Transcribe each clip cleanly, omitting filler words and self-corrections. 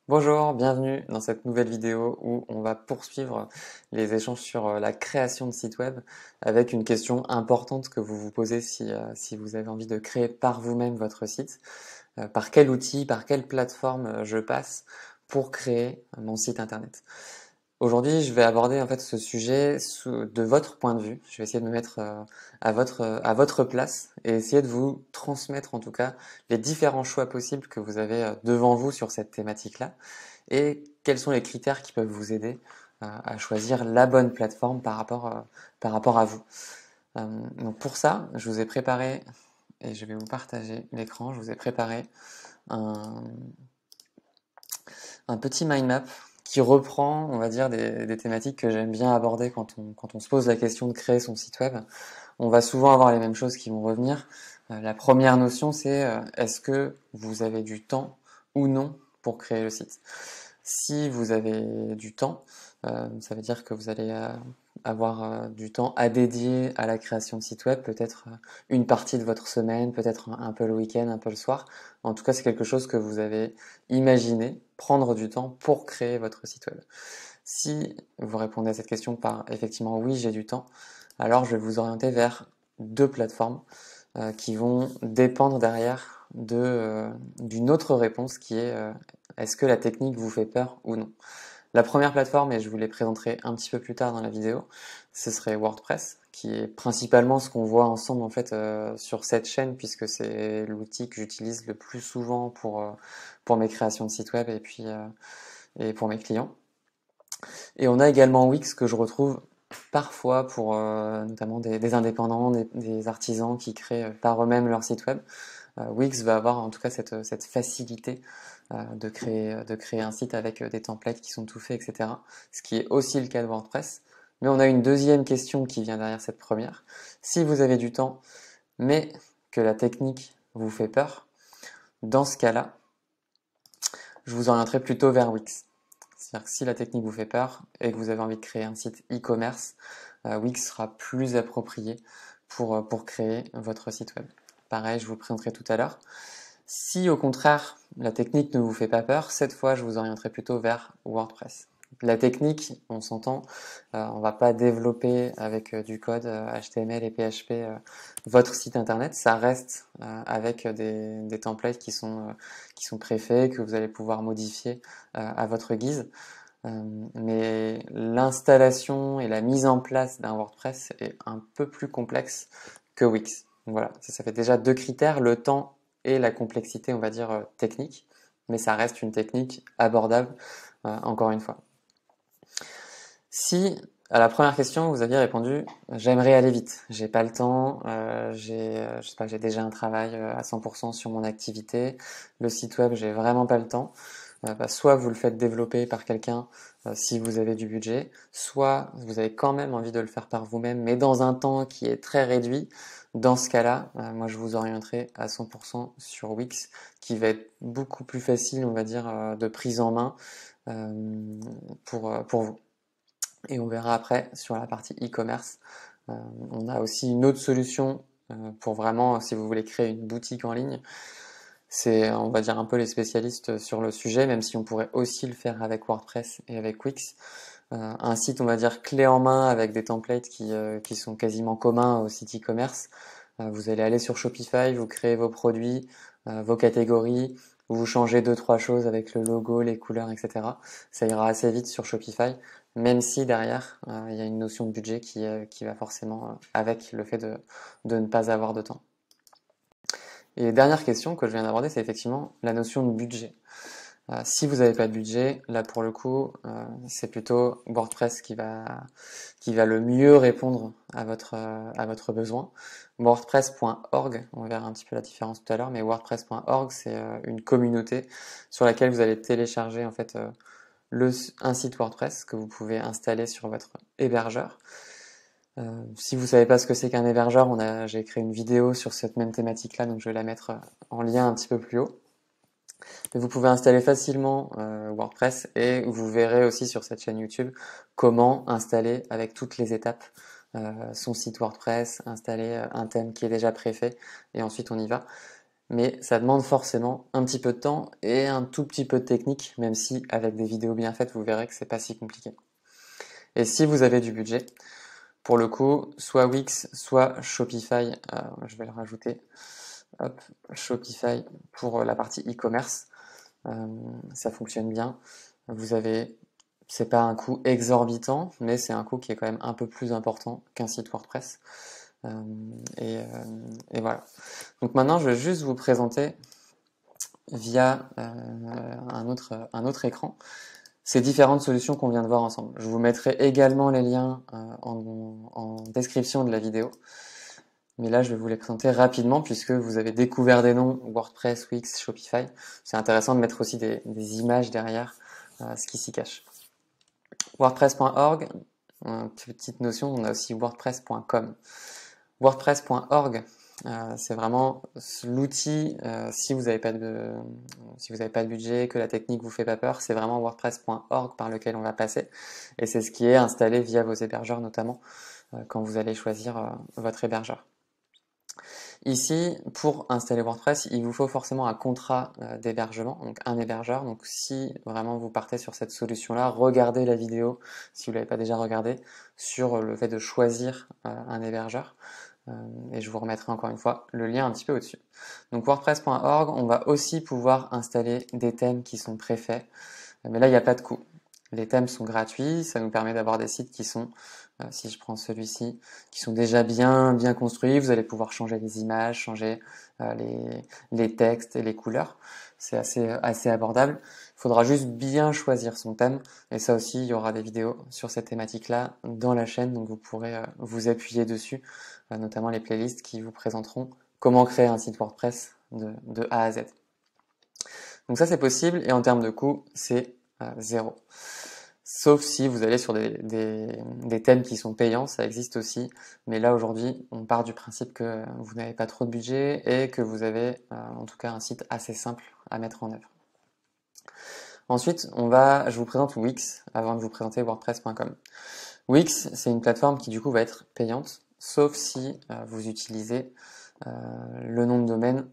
Bonjour, bienvenue dans cette nouvelle vidéo où on va poursuivre les échanges sur la création de site web avec une question importante que vous vous posez si vous avez envie de créer par vous-même votre site. Par quel outil, par quelle plateforme je passe pour créer mon site internet. Aujourd'hui, je vais aborder en fait ce sujet de votre point de vue. Je vais essayer de me mettre à votre place et essayer de vous transmettre en tout cas les différents choix possibles que vous avez devant vous sur cette thématique-là et quels sont les critères qui peuvent vous aider à choisir la bonne plateforme par rapport à vous. Donc pour ça, je vous ai préparé, et je vais vous partager l'écran, je vous ai préparé un, un petit mind map qui reprend, on va dire, des thématiques que j'aime bien aborder quand on se pose la question de créer son site web. On va souvent avoir les mêmes choses qui vont revenir. La première notion, c'est est-ce que vous avez du temps ou non pour créer le site? Si vous avez du temps, ça veut dire que vous allez avoir du temps à dédier à la création de site web, peut-être une partie de votre semaine, peut-être un peu le week-end, un peu le soir. En tout cas, c'est quelque chose que vous avez imaginé, prendre du temps pour créer votre site web. Si vous répondez à cette question par effectivement oui, j'ai du temps, alors je vais vous orienter vers deux plateformes qui vont dépendre derrière d'une autre réponse qui est est-ce que la technique vous fait peur ou non? La première plateforme, et je vous les présenterai un petit peu plus tard dans la vidéo, ce serait WordPress, qui est principalement ce qu'on voit ensemble en fait sur cette chaîne, puisque c'est l'outil que j'utilise le plus souvent pour mes créations de sites web et pour mes clients. Et on a également Wix que je retrouve parfois pour notamment des indépendants, des artisans qui créent par eux-mêmes leur site web. Wix va avoir en tout cas cette facilité de créer un site avec des templates qui sont tout faits, etc. Ce qui est aussi le cas de WordPress. Mais on a une deuxième question qui vient derrière cette première. Si vous avez du temps, mais que la technique vous fait peur, dans ce cas-là, je vous orienterai plutôt vers Wix. C'est-à-dire que si la technique vous fait peur et que vous avez envie de créer un site e-commerce, Wix sera plus approprié pour créer votre site web. Pareil, je vous le présenterai tout à l'heure. Si au contraire la technique ne vous fait pas peur, cette fois je vous orienterai plutôt vers WordPress. La technique, on s'entend, on va pas développer avec du code HTML et PHP votre site internet, ça reste avec des templates qui sont préfaits, que vous allez pouvoir modifier à votre guise. Mais l'installation et la mise en place d'un WordPress est un peu plus complexe que Wix. Voilà, ça fait déjà deux critères, le temps et la complexité, on va dire, technique, mais ça reste une technique abordable, encore une fois. Si à la première question vous aviez répondu j'aimerais aller vite, j'ai pas le temps, je sais pas, j'ai déjà un travail à 100% sur mon activité, le site web j'ai vraiment pas le temps, soit vous le faites développer par quelqu'un si vous avez du budget, soit vous avez quand même envie de le faire par vous-même, mais dans un temps qui est très réduit. Dans ce cas-là, moi je vous orienterai à 100% sur Wix, qui va être beaucoup plus facile, on va dire, de prise en main pour vous. Et on verra après sur la partie e-commerce. Euh, on a aussi une autre solution pour vraiment, si vous voulez créer une boutique en ligne. C'est, on va dire, un peu les spécialistes sur le sujet, même si on pourrait aussi le faire avec WordPress et avec Wix. Un site, on va dire, clé en main avec des templates qui sont quasiment communs au site e-commerce. Vous allez aller sur Shopify, vous créez vos produits, vos catégories, vous changez deux, trois choses avec le logo, les couleurs, etc. Ça ira assez vite sur Shopify, même si derrière, il y a une notion de budget qui va forcément avec le fait de ne pas avoir de temps. Et dernière question que je viens d'aborder, c'est effectivement la notion de budget. Si vous n'avez pas de budget, là pour le coup, c'est plutôt WordPress qui va le mieux répondre à votre besoin. WordPress.org, on verra un petit peu la différence tout à l'heure, mais WordPress.org, c'est une communauté sur laquelle vous allez télécharger en fait un site WordPress que vous pouvez installer sur votre hébergeur. Si vous savez pas ce que c'est qu'un hébergeur, j'ai créé une vidéo sur cette même thématique-là, donc je vais la mettre en lien un petit peu plus haut. Mais vous pouvez installer facilement WordPress et vous verrez aussi sur cette chaîne YouTube comment installer avec toutes les étapes son site WordPress, installer un thème qui est déjà préfet et ensuite on y va. mais ça demande forcément un petit peu de temps et un tout petit peu de technique, même si avec des vidéos bien faites, vous verrez que c'est pas si compliqué. Et si vous avez du budget, pour le coup, soit Wix, soit Shopify, je vais le rajouter, hop, Shopify pour la partie e-commerce, ça fonctionne bien. Vous avez, c'est pas un coût exorbitant, mais c'est un coût qui est quand même un peu plus important qu'un site WordPress. Et voilà. Donc maintenant, je vais juste vous présenter via un autre écran ces différentes solutions qu'on vient de voir ensemble. Je vous mettrai également les liens en description de la vidéo. Mais là, je vais vous les présenter rapidement puisque vous avez découvert des noms WordPress, Wix, Shopify. C'est intéressant de mettre aussi des images derrière ce qui s'y cache. WordPress.org, petite notion, on a aussi WordPress.com. WordPress.org, c'est vraiment l'outil, si vous n'avez pas de budget, que la technique vous fait pas peur, c'est vraiment WordPress.org par lequel on va passer. Et c'est ce qui est installé via vos hébergeurs notamment, quand vous allez choisir votre hébergeur. Ici, pour installer WordPress, il vous faut forcément un contrat d'hébergement, donc un hébergeur. Donc si vraiment vous partez sur cette solution-là, regardez la vidéo, si vous ne l'avez pas déjà regardé, sur le fait de choisir un hébergeur. Et je vous remettrai encore une fois le lien un petit peu au-dessus. Donc WordPress.org, on va aussi pouvoir installer des thèmes qui sont préfaits, mais là il n'y a pas de coût. Les thèmes sont gratuits, ça nous permet d'avoir des sites qui sont, si je prends celui-ci, qui sont déjà bien construits. Vous allez pouvoir changer les images, changer les textes et les couleurs. C'est assez abordable. Il faudra juste bien choisir son thème. Et ça aussi, il y aura des vidéos sur cette thématique-là dans la chaîne, donc vous pourrez vous appuyer dessus, notamment les playlists qui vous présenteront comment créer un site WordPress de A à Z. Donc ça, c'est possible, et en termes de coût, c'est 0. Sauf si vous allez sur des thèmes qui sont payants, ça existe aussi. Mais là, aujourd'hui, on part du principe que vous n'avez pas trop de budget et que vous avez en tout cas un site assez simple à mettre en œuvre. Ensuite, je vous présente Wix avant de vous présenter WordPress.com. Wix, c'est une plateforme qui du coup va être payante, sauf si vous utilisez le nom de domaine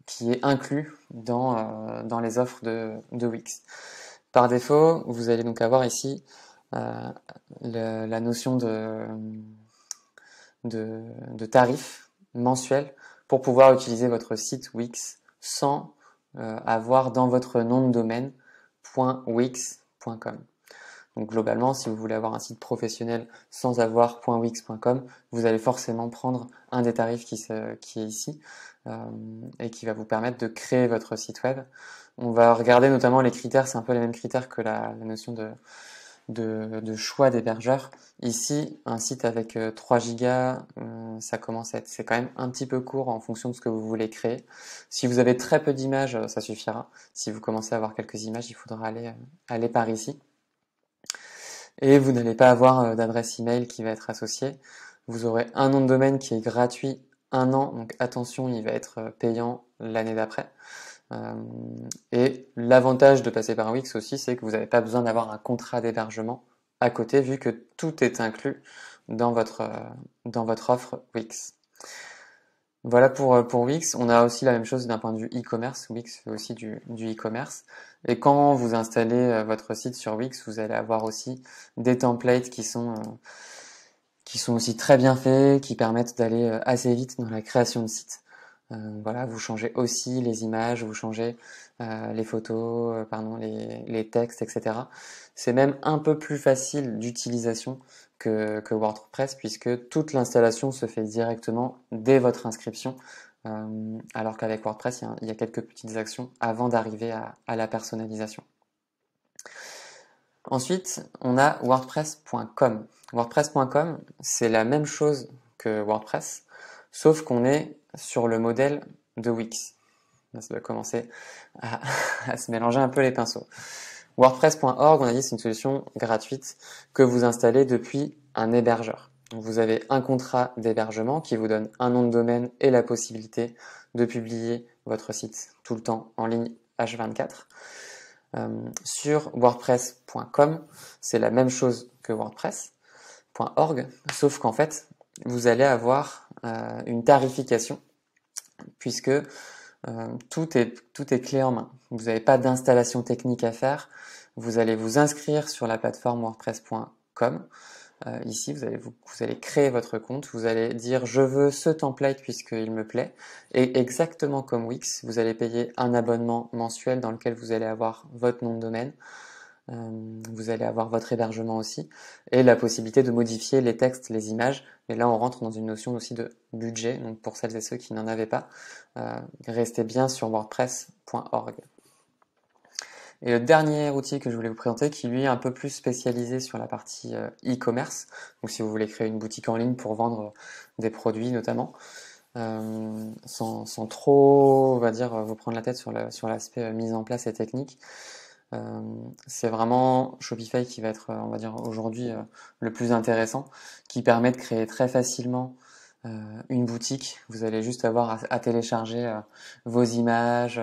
qui est inclus dans les offres de Wix. Par défaut, vous allez donc avoir ici la notion de tarif mensuel pour pouvoir utiliser votre site Wix sans avoir dans votre nom de domaine .wix.com. Donc globalement, si vous voulez avoir un site professionnel sans avoir .wix.com, vous allez forcément prendre un des tarifs qui est ici et qui va vous permettre de créer votre site web. On va regarder notamment les critères, c'est un peu les mêmes critères que la notion de choix d'hébergeur. Ici, un site avec 3 gigas, c'est quand même un petit peu court en fonction de ce que vous voulez créer. Si vous avez très peu d'images, ça suffira. Si vous commencez à avoir quelques images, il faudra aller par ici. Et vous n'allez pas avoir d'adresse email qui va être associée. Vous aurez un nom de domaine qui est gratuit 1 an, donc attention, il va être payant l'année d'après. Et l'avantage de passer par Wix aussi, c'est que vous n'avez pas besoin d'avoir un contrat d'hébergement à côté, vu que tout est inclus dans votre offre Wix. Voilà pour Wix. On a aussi la même chose d'un point de vue e-commerce. Wix fait aussi du e-commerce. Et quand vous installez votre site sur Wix, vous allez avoir aussi des templates qui sont aussi très bien faits, qui permettent d'aller assez vite dans la création de sites. Voilà, vous changez aussi les images, vous changez les photos, les textes, etc. C'est même un peu plus facile d'utilisation que WordPress puisque toute l'installation se fait directement dès votre inscription, alors qu'avec WordPress, il y a quelques petites actions avant d'arriver à la personnalisation. Ensuite, on a WordPress.com. WordPress.com, c'est la même chose que WordPress, sauf qu'on est sur le modèle de Wix. Là, ça va commencer à se mélanger un peu les pinceaux. WordPress.org, on a dit, c'est une solution gratuite que vous installez depuis un hébergeur. Donc, vous avez un contrat d'hébergement qui vous donne un nom de domaine et la possibilité de publier votre site tout le temps en ligne H24. Sur WordPress.com, c'est la même chose que WordPress.org, sauf qu'en fait, vous allez avoir une tarification puisque tout est clé en main. Vous n'avez pas d'installation technique à faire. Vous allez vous inscrire sur la plateforme wordpress.com. Ici, vous allez créer votre compte. Vous allez dire je veux ce template puisqu'il me plaît. Et exactement comme Wix, vous allez payer un abonnement mensuel dans lequel vous allez avoir votre nom de domaine. Vous allez avoir votre hébergement aussi et la possibilité de modifier les textes, les images. Mais là, on rentre dans une notion aussi de budget. Donc, pour celles et ceux qui n'en avaient pas, restez bien sur wordpress.org. Et le dernier outil que je voulais vous présenter, qui lui est un peu plus spécialisé sur la partie e-commerce. Donc, si vous voulez créer une boutique en ligne pour vendre des produits notamment, sans trop, on va dire, vous prendre la tête sur l'aspect mise en place et technique. C'est vraiment Shopify qui va être, on va dire, aujourd'hui le plus intéressant, qui permet de créer très facilement une boutique. Vous allez juste avoir à télécharger vos images,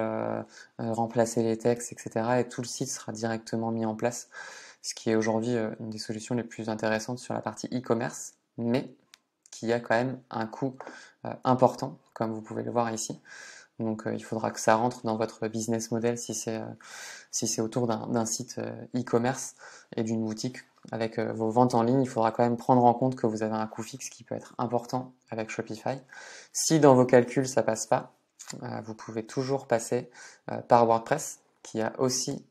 remplacer les textes, etc. Et tout le site sera directement mis en place, ce qui est aujourd'hui une des solutions les plus intéressantes sur la partie e-commerce, mais qui a quand même un coût important, comme vous pouvez le voir ici. Donc il faudra que ça rentre dans votre business model si c'est autour d'un site e-commerce et d'une boutique avec vos ventes en ligne. Il faudra quand même prendre en compte que vous avez un coût fixe qui peut être important avec Shopify. Si dans vos calculs ça passe pas, vous pouvez toujours passer par WordPress qui a aussi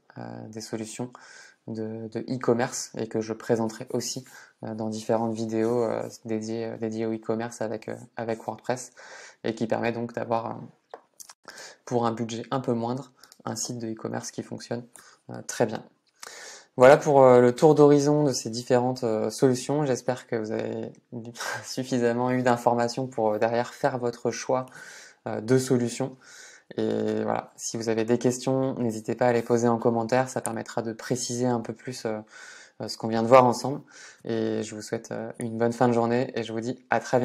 des solutions de e-commerce et que je présenterai aussi dans différentes vidéos dédiées au e-commerce avec WordPress et qui permet donc d'avoir pour un budget un peu moindre, un site de e-commerce qui fonctionne très bien. Voilà pour le tour d'horizon de ces différentes solutions. J'espère que vous avez suffisamment eu d'informations pour derrière faire votre choix de solutions. Et voilà, si vous avez des questions, n'hésitez pas à les poser en commentaire, ça permettra de préciser un peu plus ce qu'on vient de voir ensemble. Et je vous souhaite une bonne fin de journée et je vous dis à très bientôt.